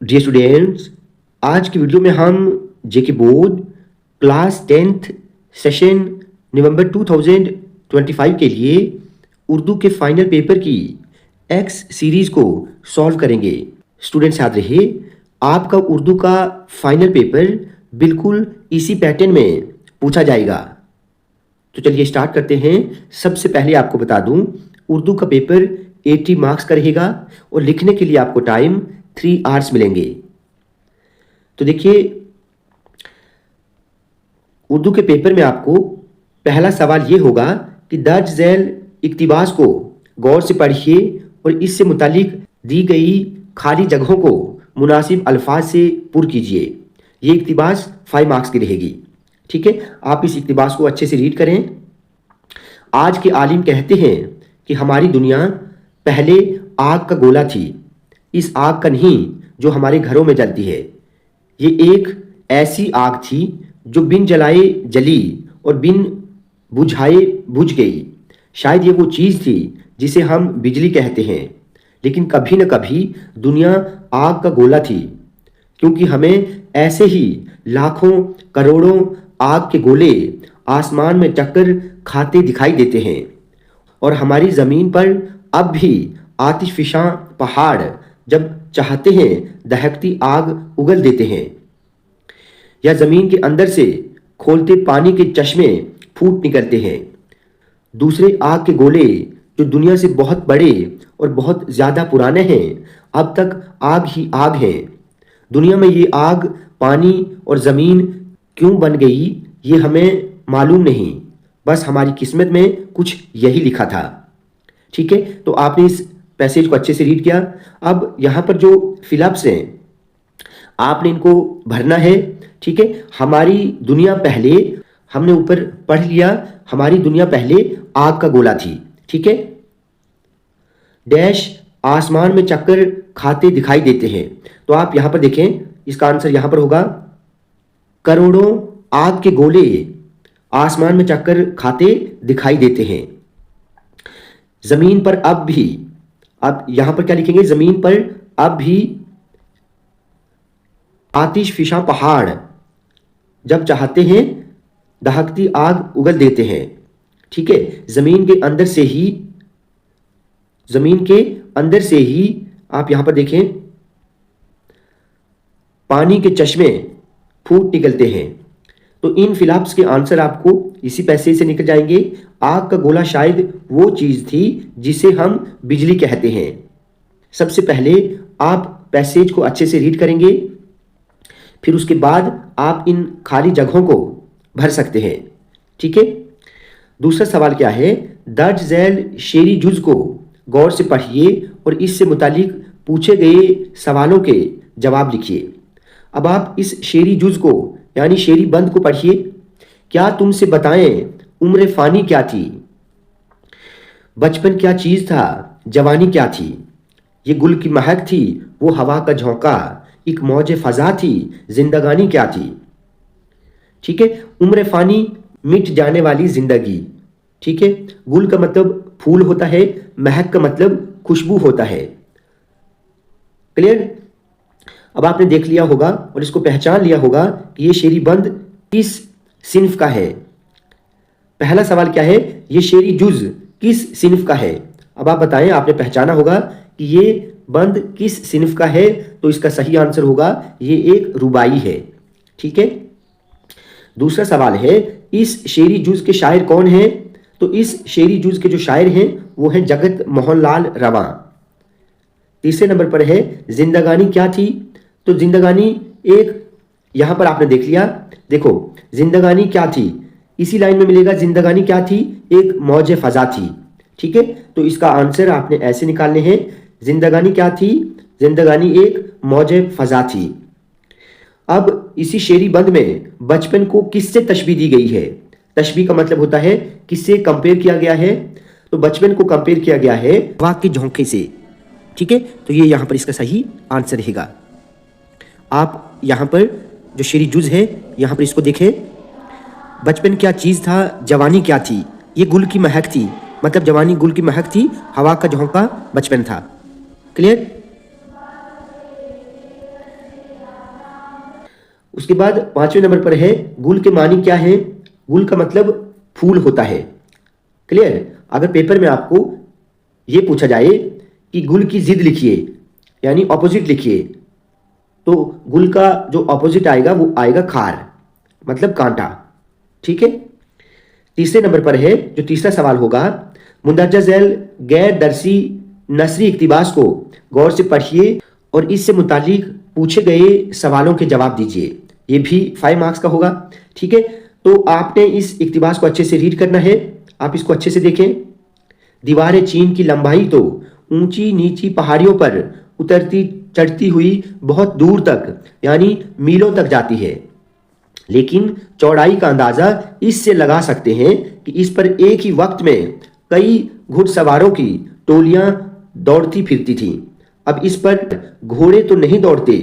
Dear students, आज की video में हम जेके बोर्ड क्लास 10th सेशन नवंबर 2025 के लिए उर्दू के फाइनल पेपर की एक्स सीरीज़ को सॉल्व करेंगे। स्टूडेंट्स याद रहे, आपका उर्दू का फाइनल पेपर बिल्कुल इसी पैटर्न में पूछा जाएगा। तो चलिए स्टार्ट करते हैं। सबसे पहले आपको बता दूं, उर्दू का पेपर 80 मार्क्स का रहेगा और लिखने के लिए आपको टाइम 3 आवर्स मिलेंगे। तो देखिए, उर्दू के पेपर में आपको पहला सवाल ये होगा कि दर्ज झैल इक्तिबास को गौर से पढ़िए और इससे मुतालिक दी गई खाली जगहों को मुनासिब अल्फाज से पुर कीजिए। ये इक्तिबास 5 मार्क्स की रहेगी। ठीक है, आप इस इक्तिबास को अच्छे से रीड करें। आज के आलिम कहते हैं कि हमारी दुनिया पहले आग का गोला थी, इस आग का नहीं जो हमारे घरों में जलती है। ये एक ऐसी आग थी जो बिन जलाए जली और बिन बुझाए बुझ गई। शायद ये वो चीज़ थी जिसे हम बिजली कहते हैं, लेकिन कभी न कभी दुनिया आग का गोला थी, क्योंकि हमें ऐसे ही लाखों करोड़ों आग के गोले आसमान में चक्कर खाते दिखाई देते हैं और हमारी ज़मीन पर अब भी आतिशफिशां पहाड़ जब चाहते हैं दहकती आग उगल देते हैं, या ज़मीन के अंदर से खोलते पानी के चश्मे फूट निकलते हैं। दूसरे आग के गोले जो दुनिया से बहुत बड़े और बहुत ज़्यादा पुराने हैं, अब तक आग ही आग है। दुनिया में ये आग पानी और ज़मीन क्यों बन गई ये हमें मालूम नहीं, बस हमारी किस्मत में कुछ यही लिखा था। ठीक है, तो आपने इस पैसेज को अच्छे से रीड किया। अब यहाँ पर जो फिलअप्स हैं आपने इनको भरना है। ठीक है, हमारी दुनिया पहले, हमने ऊपर पढ़ लिया, हमारी दुनिया पहले आग का गोला थी। ठीक है, डैश आसमान में चक्कर खाते दिखाई देते हैं। तो आप यहाँ पर देखें, इसका आंसर यहाँ पर होगा करोड़ों आग के गोले आसमान में चक्कर खाते दिखाई देते हैं। जमीन पर अब भी, आप यहां पर क्या लिखेंगे, जमीन पर अब भी आतिशफिशां पहाड़ जब चाहते हैं दहकती आग उगल देते हैं। ठीक है, जमीन के अंदर से ही, जमीन के अंदर से ही आप यहां पर देखें पानी के चश्मे फूट निकलते हैं। तो इन फिलअप्स के आंसर आपको इसी पैसेज से निकल जाएंगे। आग का गोला शायद वो चीज थी जिसे हम बिजली कहते हैं। सबसे पहले आप पैसेज को अच्छे से रीड करेंगे, फिर उसके बाद आप इन खाली जगहों को भर सकते हैं। ठीक है, दूसरा सवाल क्या है, दर्ज झैल शेरी जुज को गौर से पढ़िए और इससे मुतालिक पूछे गए सवालों के जवाब लिखिए। अब आप इस शेरी जुज को यानी शेरी बंद को पढ़िए। क्या तुमसे बताएं उम्र फानी क्या थी, बचपन क्या चीज था, जवानी क्या थी, ये गुल की महक थी, वो हवा का झोंका, एक मौज फजा थी, जिंदगानी क्या थी। ठीक है, उम्र फानी मिट जाने वाली जिंदगी। ठीक है, गुल का मतलब फूल होता है, महक का मतलब खुशबू होता है। क्लियर? अब आपने देख लिया होगा और इसको पहचान लिया होगा कि ये शेरी बंद किस सिन्फ का है। पहला सवाल क्या है, ये शेरी जुज किस सिन्फ का है। अब आप बताएं, आपने पहचाना होगा कि ये बंद किस सिन्फ का है, तो इसका सही आंसर होगा ये एक रुबाई है। ठीक है, दूसरा सवाल है, इस शेरी जुज के शायर कौन हैं। तो इस शेरी जुज के जो शायर हैं वो हैं जगत मोहन लाल रवां। तीसरे नंबर पर है जिंदगानी क्या थी। तो जिंदगानी एक, यहां पर आपने देख लिया, देखो जिंदगानी क्या थी, इसी लाइन में मिलेगा जिंदगानी क्या थी, एक मौज फजा थी। ठीक है, तो इसका आंसर आपने ऐसे निकालने हैं, जिंदगानी क्या थी, जिंदगानी एक मौज फजा थी। अब इसी शेरी बंद में बचपन को किससे तशबीह दी गई है। तशबीह का मतलब होता है किससे कंपेयर किया गया है, तो बचपन को कंपेयर किया गया है हवा के झोंके से। ठीक है, तो ये यहां पर इसका सही आंसर रहेगा। आप यहाँ पर जो शेरी जुज है यहाँ पर इसको देखें, बचपन क्या चीज़ था, जवानी क्या थी, ये गुल की महक थी, मतलब जवानी गुल की महक थी, हवा का झोंका बचपन था। क्लियर? उसके बाद 5वें नंबर पर है गुल के मानी क्या है। गुल का मतलब फूल होता है। क्लियर। अगर पेपर में आपको ये पूछा जाए कि गुल की जिद लिखिए यानी ऑपोजिट लिखिए, तो गुल का जो ऑपोजिट आएगा वो आएगा खार, मतलब कांटा। ठीक है। तीसरे नंबर पर है जो तीसरा सवाल होगा, मुंदरजा झैल गैर दरसी नसरी इक्तिबास को गौर से पढ़िए और इससे मुतालिक पूछे गए सवालों के जवाब दीजिए। ये भी 5 मार्क्स का होगा। ठीक है। तो आपने इस इक्तिबास को अच्छे से रीड करना है। आप इसको अच्छे से देखें। दीवारें चीन की लंबाई तो ऊंची नीची पहाड़ियों पर उतरती चढ़ती हुई बहुत दूर तक यानी मीलों तक जाती है, लेकिन चौड़ाई का अंदाजा इससे लगा सकते हैं कि इस पर एक ही वक्त में कई घुड़सवारों की टोलियां दौड़ती फिरती थीं। अब इस पर घोड़े तो नहीं दौड़ते,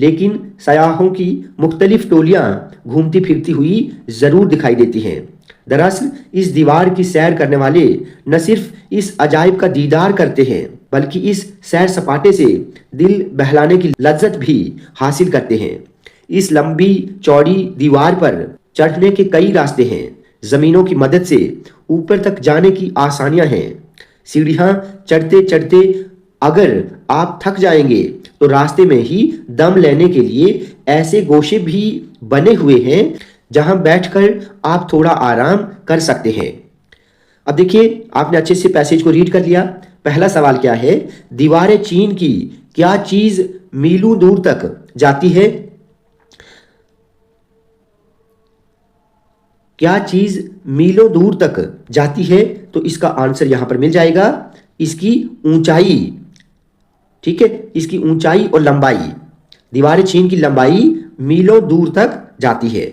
लेकिन सयाहों की मुख्तलिफ टोलियां घूमती फिरती हुई जरूर दिखाई देती हैं। दरअसल इस दीवार की सैर करने वाले न सिर्फ इस अजायब का दीदार करते हैं, बल्कि इस सैर सपाटे से दिल बहलाने की लज्जत भी हासिल करते हैं। इस लंबी चौड़ी दीवार पर चढ़ने के कई रास्ते हैं। जमीनों की मदद से ऊपर तक जाने की आसानियां हैं। सीढ़ियां चढ़ते चढ़ते अगर आप थक जाएंगे तो रास्ते में ही दम लेने के लिए ऐसे गोशे भी बने हुए हैं जहां बैठकर आप थोड़ा आराम कर सकते हैं। अब देखिए, आपने अच्छे से पैसेज को रीड कर लिया। पहला सवाल क्या है, दीवारें चीन की क्या चीज मीलों दूर तक जाती है? क्या चीज मीलों दूर तक जाती है? तो इसका आंसर यहां पर मिल जाएगा, इसकी ऊंचाई। ठीक है, इसकी ऊंचाई और लंबाई। दीवारें चीन की लंबाई मीलों दूर तक जाती है।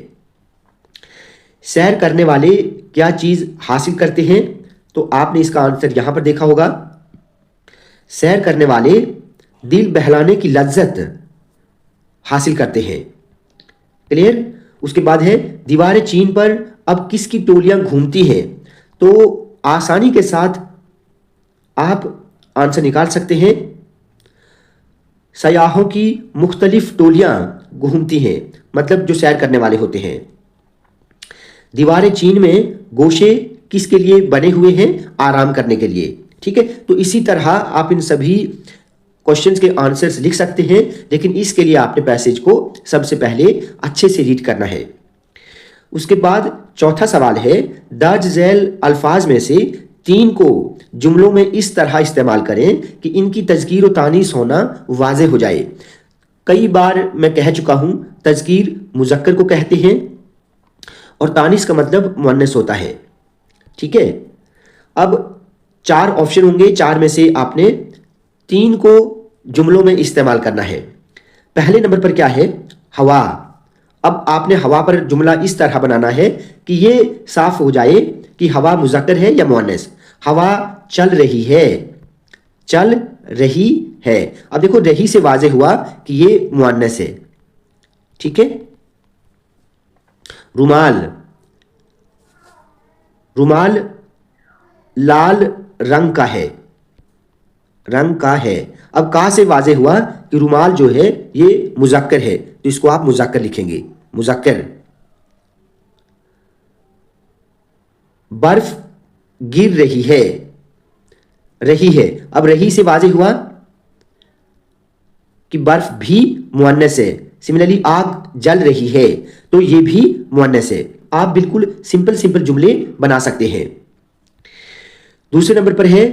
सैर करने वाले क्या चीज हासिल करते हैं? तो आपने इसका आंसर यहां पर देखा होगा, सैर करने वाले दिल बहलाने की लज्जत हासिल करते हैं। क्लियर। उसके बाद है दीवारें चीन पर अब किसकी टोलियां घूमती हैं? तो आसानी के साथ आप आंसर निकाल सकते हैं, सयाहों की मुख्तलिफ टोलियां घूमती हैं, मतलब जो सैर करने वाले होते हैं। दीवारें चीन में गोशे किसके लिए बने हुए हैं? आराम करने के लिए। ठीक है। तो इसी तरह आप इन सभी क्वेश्चंस के आंसर्स लिख सकते हैं, लेकिन इसके लिए आपने पैसेज को सबसे पहले अच्छे से रीड करना है। उसके बाद चौथा सवाल है, दर्ज झैल अल्फाज में से 3 को जुमलों में इस तरह इस्तेमाल करें कि इनकी तज़कीर और तानीस होना वाज़े हो जाए। कई बार मैं कह चुका हूं, तज़कीर मुज़क्कर को कहते हैं और तानीस का मतलब मुअन्नस होता है। ठीक है। अब 4 ऑप्शन होंगे, 4 में से आपने 3 को जुमलों में इस्तेमाल करना है। पहले नंबर पर क्या है? हवा। अब आपने हवा पर जुमला इस तरह बनाना है कि ये साफ हो जाए कि हवा मुज़क्कर है या मुअन्नस। हवा चल रही है, चल रही है। अब देखो, रही से वाज़े हुआ कि ये मुअन्नस है। ठीक है। रुमाल। रुमाल लाल रंग का है, रंग का है। अब का से वाज़े हुआ कि रुमाल जो है ये मुज़क्कर है, तो इसको आप मुज़क्कर लिखेंगे, मुज़क्कर। बर्फ गिर रही है, रही है। अब रही से वाज़े हुआ कि बर्फ भी मुअन्नस है। सिमिलरली आग जल रही है, तो ये भी मुअन्नस है। आप बिल्कुल सिंपल सिंपल जुमले बना सकते हैं। दूसरे नंबर पर है,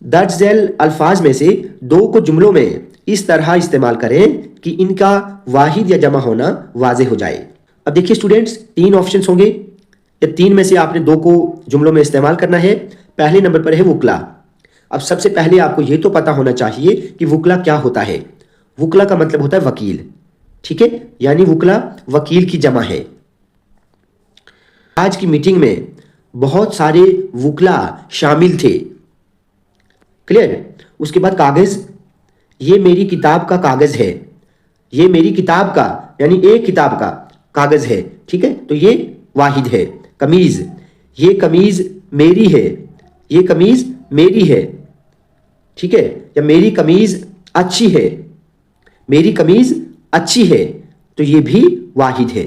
दर्ज झैल अल्फाज में से 2 को जुमलों में इस तरह इस्तेमाल करें कि इनका वाहिद या जमा होना वाज़े हो जाए। अब देखिए स्टूडेंट्स, 3 ऑप्शंस होंगे, या 3 में से आपने 2 को जुमलों में इस्तेमाल करना है। पहले नंबर पर है वुकला। अब सबसे पहले आपको यह तो पता होना चाहिए कि वुकला क्या होता है। वुकला का मतलब होता है वकील। ठीक है, यानी वुकला वकील की जमा है। आज की मीटिंग में बहुत सारे वुकला शामिल थे। क्लियर। उसके बाद कागज, ये मेरी किताब का कागज है। ये मेरी किताब का यानी एक किताब का कागज है। ठीक है, तो ये वाहिद है। कमीज, ये कमीज मेरी है, ये कमीज मेरी है। ठीक है, या मेरी कमीज अच्छी है, मेरी कमीज अच्छी है। तो ये भी वाहिद है।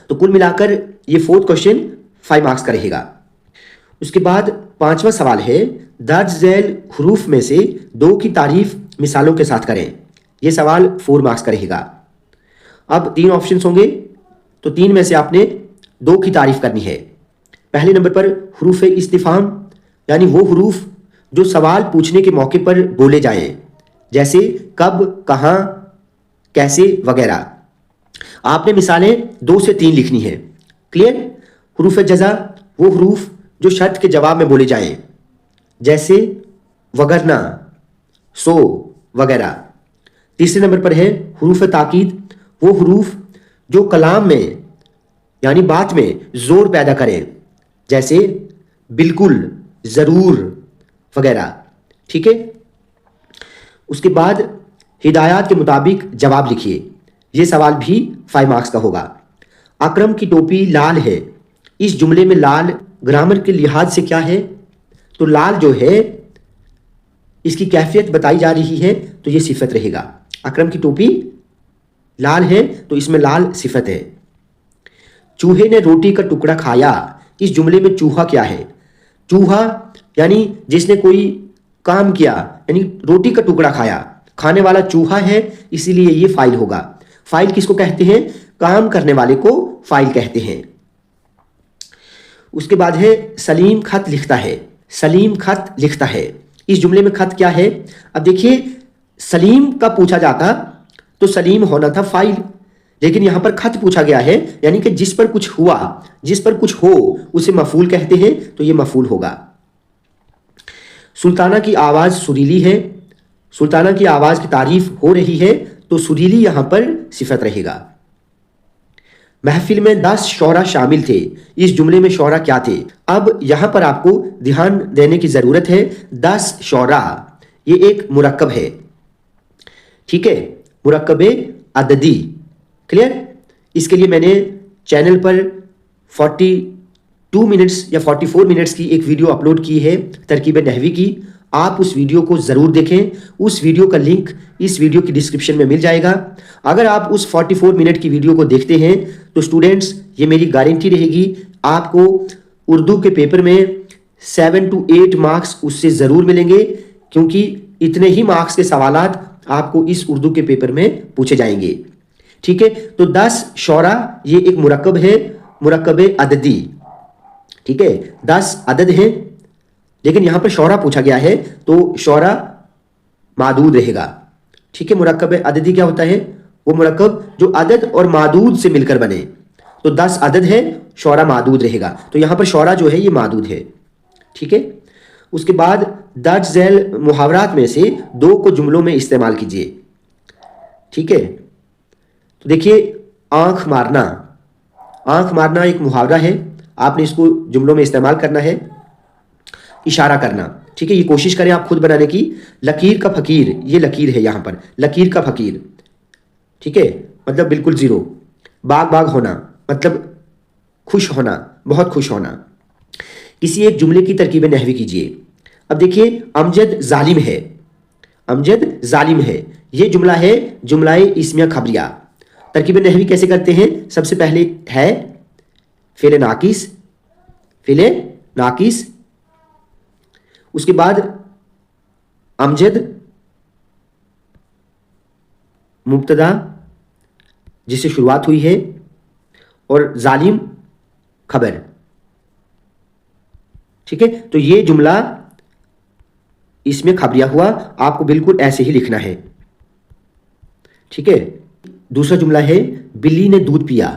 तो कुल मिलाकर ये फोर्थ क्वेश्चन 5 मार्क्स का रहेगा। उसके बाद 5वां सवाल है, दर्ज झैल हरूफ में से 2 की तारीफ मिसालों के साथ करें। ये सवाल 4 मार्क्स का रहेगा। अब 3 ऑप्शंस होंगे, तो 3 में से आपने 2 की तारीफ करनी है। पहले नंबर पर हरूफ इस्तिफहाम, यानी वो हरूफ जो सवाल पूछने के मौके पर बोले जाएं, जैसे कब, कहाँ, कैसे वगैरह। आपने मिसालें 2 से 3 लिखनी है। क्लियर? हरूफ जज़ा, वो हरूफ जो शर्त के जवाब में बोले जाएं, जैसे वगरना, सो वगैरह। तीसरे नंबर पर है हरूफ ताकीद, वो हरूफ जो कलाम में यानी बात में जोर पैदा करें, जैसे बिल्कुल, जरूर वगैरह। ठीक है? उसके बाद हिदायत के मुताबिक जवाब लिखिए। यह सवाल भी 5 मार्क्स का होगा। अकरम की टोपी लाल है, इस जुमले में लाल ग्रामर के लिहाज से क्या है? तो लाल जो है इसकी कैफियत बताई जा रही है, तो यह सिफत रहेगा। अकरम की टोपी लाल है तो इसमें लाल सिफत है। चूहे ने रोटी का टुकड़ा खाया, इस जुमले में चूहा क्या है? चूहा यानी जिसने कोई काम किया, यानी रोटी का टुकड़ा खाया, खाने वाला चूहा है, इसीलिए ये फाइल होगा। फाइल किसको कहते हैं? काम करने वाले को फाइल कहते हैं। उसके बाद है सलीम खत लिखता है, सलीम खत लिखता है, इस जुमले में खत क्या है? अब देखिए, सलीम का पूछा जाता तो सलीम होना था फाइल, लेकिन यहां पर खत पूछा गया है, यानी कि जिस पर कुछ हुआ, जिस पर कुछ हो उसे मफूल कहते हैं, तो ये मफूल होगा। सुल्ताना की आवाज सुरीली है, सुल्ताना की आवाज की तारीफ हो रही है, तो सुरीली यहां पर सिफत रहेगा। महफिल में 10 शौरा शामिल थे, इस जुमले में शौरा क्या थे? अब यहां पर आपको ध्यान देने की जरूरत है। 10 शौरा ये एक मुरक्कब है, ठीक है, मुरक्कब अददी। क्लियर? इसके लिए मैंने चैनल पर 42 मिनट्स या 44 मिनट्स की एक वीडियो अपलोड की है तरकीब नहवी की। आप उस वीडियो को ज़रूर देखें, उस वीडियो का लिंक इस वीडियो की डिस्क्रिप्शन में मिल जाएगा। अगर आप उस 44 मिनट की वीडियो को देखते हैं तो स्टूडेंट्स, ये मेरी गारंटी रहेगी, आपको उर्दू के पेपर में 7 to 8 मार्क्स उससे ज़रूर मिलेंगे, क्योंकि इतने ही मार्क्स के सवालात आपको इस उर्दू के पेपर में पूछे जाएंगे। ठीक है? तो 10 शौरा ये एक मुरक्कब है, मुरक्कब अददी। ठीक है? 10 अदद हैं, लेकिन यहां पर शौरा पूछा गया है, तो शौरा मादूद रहेगा। ठीक है? मुरक्कब अददी क्या होता है? वो मुरक्कब जो अदद और मादूद से मिलकर बने। तो 10 अदद है, शौरा मादूद रहेगा, तो यहां पर शौरा जो है ये मादूद है। ठीक है? उसके बाद दर्ज झैल मुहावरात में से 2 को जुमलों में इस्तेमाल कीजिए। ठीक है? तो देखिए, आंख मारना, आंख मारना एक मुहावरा है, आपने इसको जुमलों में इस्तेमाल करना है। इशारा करना, ठीक है, ये कोशिश करें आप खुद बनाने की। लकीर का फकीर, ये लकीर है यहां पर, लकीर का फकीर, ठीक है, मतलब बिल्कुल जीरो। बाग बाग होना मतलब खुश होना, बहुत खुश होना। किसी एक जुमले की तरकीब नहवी कीजिए। अब देखिए, अमजद जालिम है, अमजद जालिम है, ये जुमला है जुमलाए इस्मिया खबरिया। तरकीब नहवी कैसे करते हैं? सबसे पहले है फेले नाकिस, फेले नाकिस, उसके बाद अमजद मुब्तदा जिससे शुरुआत हुई है, और जालिम खबर। ठीक है? तो ये जुमला इसमें खबरिया हुआ, आपको बिल्कुल ऐसे ही लिखना है। ठीक है? दूसरा जुमला है बिल्ली ने दूध पिया,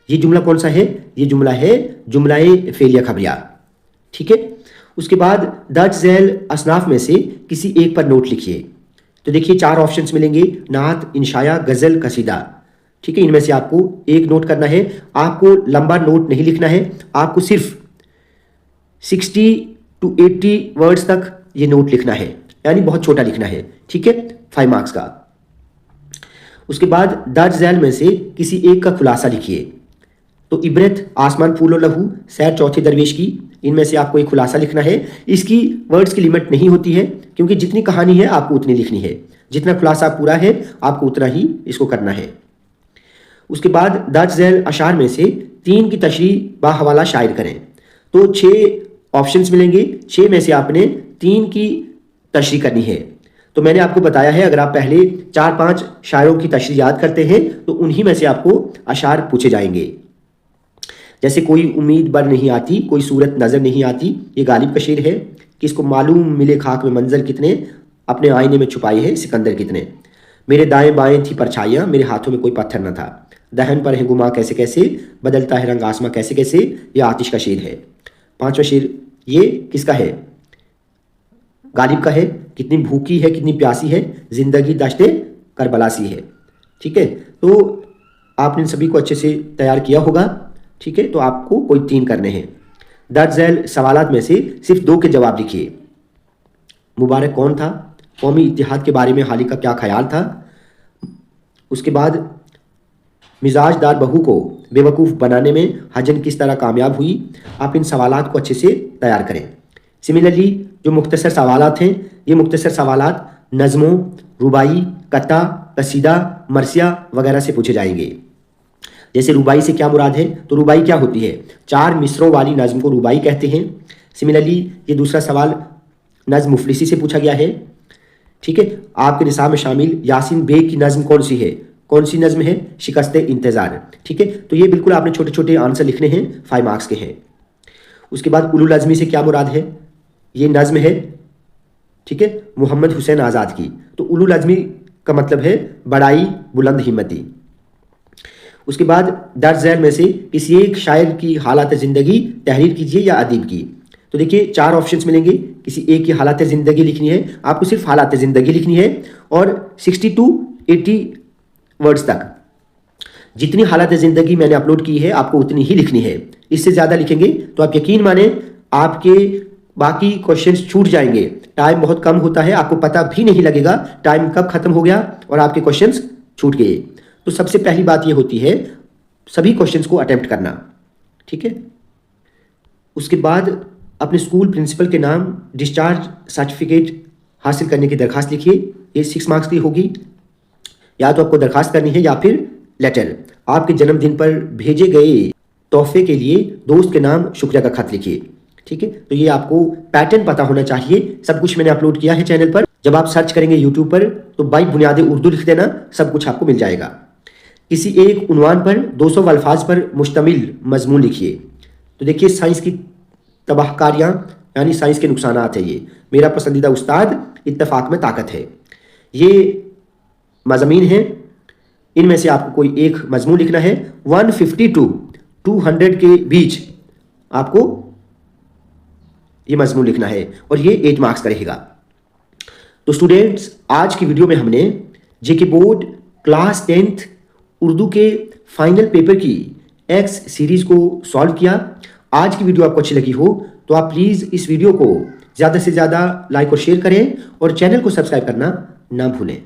ये जुमला कौन सा है? ये जुमला है जुमलाए फेलिया खबरिया। ठीक है? उसके बाद दर्ज झैल असनाफ में से किसी एक पर नोट लिखिए। तो देखिए 4 ऑप्शंस मिलेंगे, नात, इंशाया, गजल, कसीदा। ठीक है? इनमें से आपको एक नोट करना है। आपको लंबा नोट नहीं लिखना है, आपको सिर्फ 60 to 80 वर्ड्स तक ये नोट लिखना है, यानी बहुत छोटा लिखना है। ठीक है? 5 मार्क्स का। उसके बाद दर्ज झैल में से किसी एक का खुलासा लिखिए। तो इबरत, आसमान फूलो लहू, सैर चौथे दरवेश की, इनमें से आपको एक खुलासा लिखना है। इसकी वर्ड्स की लिमिट नहीं होती है, क्योंकि जितनी कहानी है आपको उतनी लिखनी है, जितना खुलासा पूरा है आपको उतना ही इसको करना है। उसके बाद दर्ज झैल अशार में से 3 की तशरीह बाहवाला शायर करें। तो 6 ऑप्शंस मिलेंगे, 6 में से आपने 3 की तशरीह करनी है। तो मैंने आपको बताया है अगर आप पहले 4-5 शायरों की तशरीह याद करते हैं तो उन्हीं में से आपको अशार पूछे जाएंगे। जैसे कोई उम्मीद बर नहीं आती, कोई सूरत नजर नहीं आती, ये गालिब का शेर है। किसको मालूम मिले खाक में मंजर कितने, अपने आईने में छुपाए है सिकंदर कितने। मेरे दाएं बाएं थी परछाइयां, मेरे हाथों में कोई पत्थर न था। दहन पर है गुमा कैसे कैसे, बदलता है रंग आसमां कैसे कैसे, ये आतिश का शेर है। 5वां शेर ये किसका है, गालिब का है। कितनी भूखी है कितनी प्यासी है, जिंदगी दश्ते करबला सी है। ठीक है, तो आपने इन सभी को अच्छे से तैयार किया होगा। ठीक है, तो आपको कोई 3 करने हैं। दर्ज झैल सवालात में से सिर्फ 2 के जवाब लिखिए। मुबारक कौन था, कौमी इत्तेहाद के बारे में हाली का क्या ख्याल था। उसके बाद मिजाजदार बहू को बेवकूफ़ बनाने में हजन किस तरह कामयाब हुई। आप इन सवालात को अच्छे से तैयार करें। सिमिलरली जो मुख्तसर सवालात हैं, ये मुख्तसर सवालात नज़मों, रुबाई, कता, कसीदा, मरसिया वगैरह से पूछे जाएंगे। जैसे रुबाई से क्या मुराद है, तो रुबाई क्या होती है, 4 मिसरों वाली नज़म को रुबाई कहते हैं। सिमिलरली ये दूसरा सवाल नज़्म मुफलिसी से पूछा गया है। ठीक है, आपके निसाब में शामिल यासीन बेग की नज़म कौन सी है, कौन सी नज़म है, शिकस्ते इंतज़ार। ठीक है, तो ये बिल्कुल आपने छोटे छोटे आंसर लिखने हैं, 5 मार्क्स के हैं। उसके बाद उलुल अज़मी से क्या मुराद है, ये नज़म है। ठीक है, मोहम्मद हुसैन आज़ाद की। तो उलुल अज़मी का मतलब है बड़ाई, बुलंद हिम्मती। उसके बाद दर्ज झैल में से किसी एक शायर की हालात ज़िंदगी तहरीर कीजिए या अदीब की। तो देखिए 4 ऑप्शंस मिलेंगे। किसी एक की हालात ज़िंदगी लिखनी है, आपको सिर्फ हालात ज़िंदगी लिखनी है और 60 to 80 वर्ड्स तक। जितनी हालात ज़िंदगी मैंने अपलोड की है आपको उतनी ही लिखनी है। इससे ज़्यादा लिखेंगे तो आप यकीन माने आपके बाकी क्वेश्चंस छूट जाएंगे। टाइम बहुत कम होता है, आपको पता भी नहीं लगेगा टाइम कब खत्म हो गया और आपके क्वेश्चंस छूट गए। तो सबसे पहली बात ये होती है सभी क्वेश्चंस को अटेम्प्ट करना। ठीक है, उसके बाद अपने स्कूल प्रिंसिपल के नाम डिस्चार्ज सर्टिफिकेट हासिल करने की दरखास्त लिखिए। ये 6 मार्क्स की होगी। या तो आपको दरखास्त करनी है या फिर लेटर। आपके जन्मदिन पर भेजे गए तोहफे के लिए दोस्त के नाम शुक्रिया का खत लिखिए। ठीक है, तो ये आपको पैटर्न पता होना चाहिए। सब कुछ मैंने अपलोड किया है चैनल पर। जब आप सर्च करेंगे यूट्यूब पर तो बाई बुनियाद उर्दू लिख देना, सब कुछ आपको मिल जाएगा। किसी एक उन्वान पर 200 अल्फाज पर मुश्तमिल मजमून लिखिए। तो देखिए साइंस की तबाहकारियाँ यानी साइंस के नुकसानात है। ये मेरा पसंदीदा उस्ताद, इत्तफाक में ताकत है, ये मज़ामीन हैं। इनमें से आपको कोई एक मजमून लिखना है। 150 to 200 के बीच आपको ये मजमून लिखना है और ये 8 मार्क्स का रहेगा। तो स्टूडेंट्स आज की वीडियो में हमने जेके बोर्ड क्लास 10th उर्दू के फाइनल पेपर की एक्स सीरीज को सॉल्व किया। आज की वीडियो आपको अच्छी लगी हो तो आप प्लीज़ इस वीडियो को ज़्यादा से ज़्यादा लाइक और शेयर करें और चैनल को सब्सक्राइब करना ना भूलें।